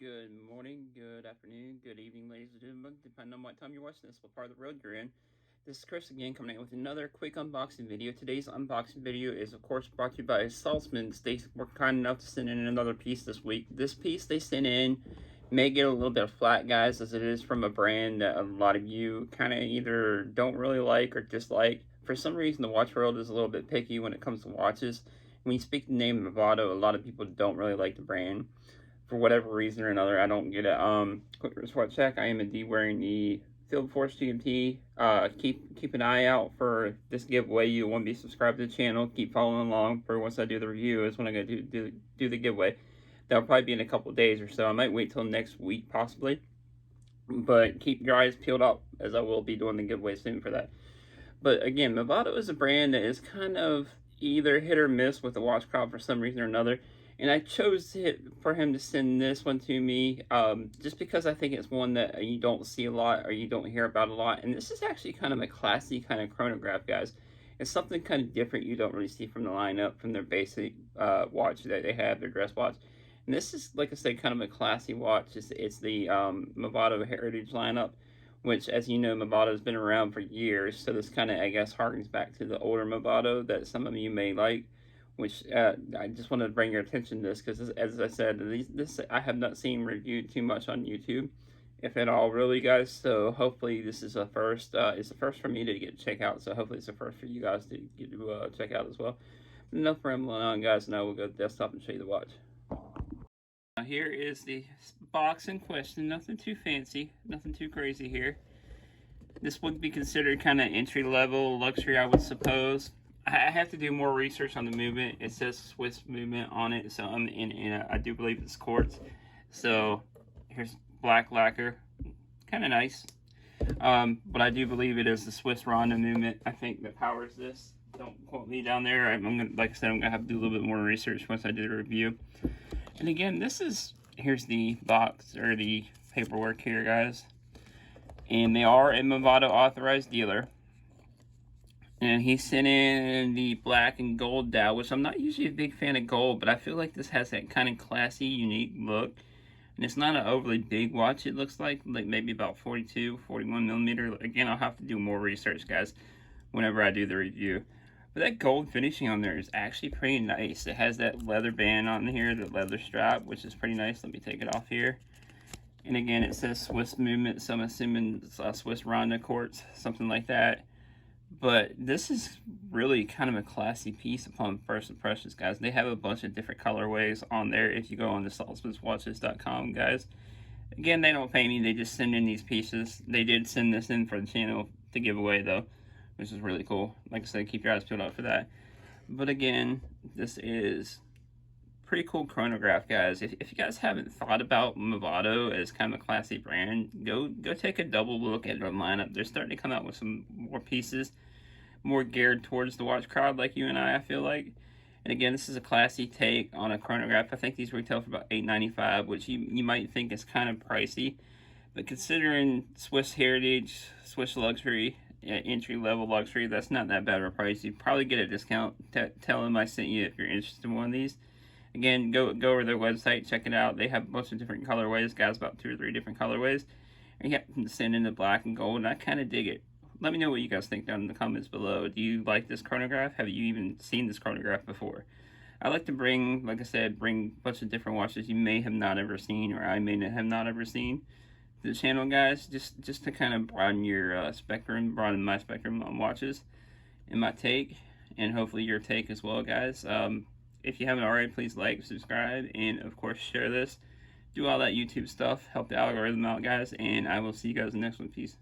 Good morning, good afternoon, good evening, ladies and gentlemen, depending on what time you're watching this, what part of the road you're in. This is Chris again, coming in with another quick unboxing video. Today's unboxing video is, of course, brought to you by Saltzman's. They were kind enough to send in another piece this week. This piece they sent in may get a little bit of flack, guys, as it is from a brand that a lot of you kind of either don't really like or dislike. For some reason, the watch world is a little bit picky when it comes to watches. When you speak the name Movado, a lot of people don't really like the brand. For whatever reason or another, I don't get it. Quick wristwatch check. I am indeed wearing the Field Force GMT. Keep an eye out for this giveaway. You want to be subscribed to the channel. Keep following along for once I do the review is when I'm going to do the giveaway. That'll probably be in a couple of days or so. I might wait till next week possibly. But keep your eyes peeled up as I will be doing the giveaway soon for that. But again, Movado is a brand that is kind of either hit or miss with the watch crowd for some reason or another. And I chose for him to send this one to me just because I think it's one that you don't see a lot or you don't hear about a lot. And this is actually kind of a classy kind of chronograph, guys. It's something kind of different you don't really see from the lineup, from their basic watch that they have, their dress watch. And this is, like I said, kind of a classy watch. It's the Movado Heritage lineup, which, as you know, Movado has been around for years. So this kind of, I guess, harkens back to the older Movado that some of you may like. Which I just wanted to bring your attention to this because, as I said, this I have not seen reviewed too much on YouTube, if at all, really, guys. So hopefully this is a first. It's a first for me to get to check out. So hopefully it's a first for you guys to get to check out as well. But enough rambling on, guys. Now we'll go to the desktop and show you the watch. Now here is the box in question. Nothing too fancy, nothing too crazy here. This would be considered kind of entry-level luxury, I would suppose. I have to do more research on the movement. It says Swiss movement on it, so I'm I do believe it's quartz. So here's black lacquer, kind of nice. But I do believe it is the Swiss Ronda movement, I think, that powers this. Don't quote me down there. I'm gonna, like I said, I'm gonna have to do a little bit more research once I do the review. And again, here's the box or the paperwork here, guys. And they are a Movado authorized dealer. And he sent in the black and gold dial, which I'm not usually a big fan of gold, but I feel like this has that kind of classy, unique look. And it's not an overly big watch, it looks like maybe about 42, 41 millimeter. Again, I'll have to do more research, guys, whenever I do the review. But that gold finishing on there is actually pretty nice. It has that leather band on here, the leather strap, which is pretty nice. Let me take it off here. And again, it says Swiss movement, so I'm assuming it's Swiss Ronda quartz, something like that. But this is really kind of a classy piece upon first impressions, guys. They have a bunch of different colorways on there if you go on to saltzmanswatches.com, guys. Again, they don't pay me. They just send in these pieces. They did send this in for the channel to give away, though, which is really cool. Like I said, keep your eyes peeled out for that. But again, this is pretty cool chronograph, guys. If you guys haven't thought about Movado as kind of a classy brand, go take a double look at their lineup. They're starting to come out with some more pieces, more geared towards the watch crowd like you and I feel like. And again, this is a classy take on a chronograph. I think these retail for about $8.95, which you might think is kind of pricey. But considering Swiss heritage, Swiss luxury, entry-level luxury, that's not that bad of a price. You'd probably get a discount. Tell them I sent you if you're interested in one of these. Again, go over to their website, check it out. They have a bunch of different colorways, guys, about 2 or 3 different colorways. And you have to send in the black and gold, and I kind of dig it. Let me know what you guys think down in the comments below. Do you like this chronograph? Have you even seen this chronograph before? I like to bring, like I said, bring a bunch of different watches you may have not ever seen, or I may have not ever seen to the channel, guys, just to kind of broaden your spectrum, broaden my spectrum on watches and my take, and hopefully your take as well, guys. If you haven't already, please like, subscribe, and of course share this. Do all that YouTube stuff. Help the algorithm out, guys, and I will see you guys in the next one. Peace.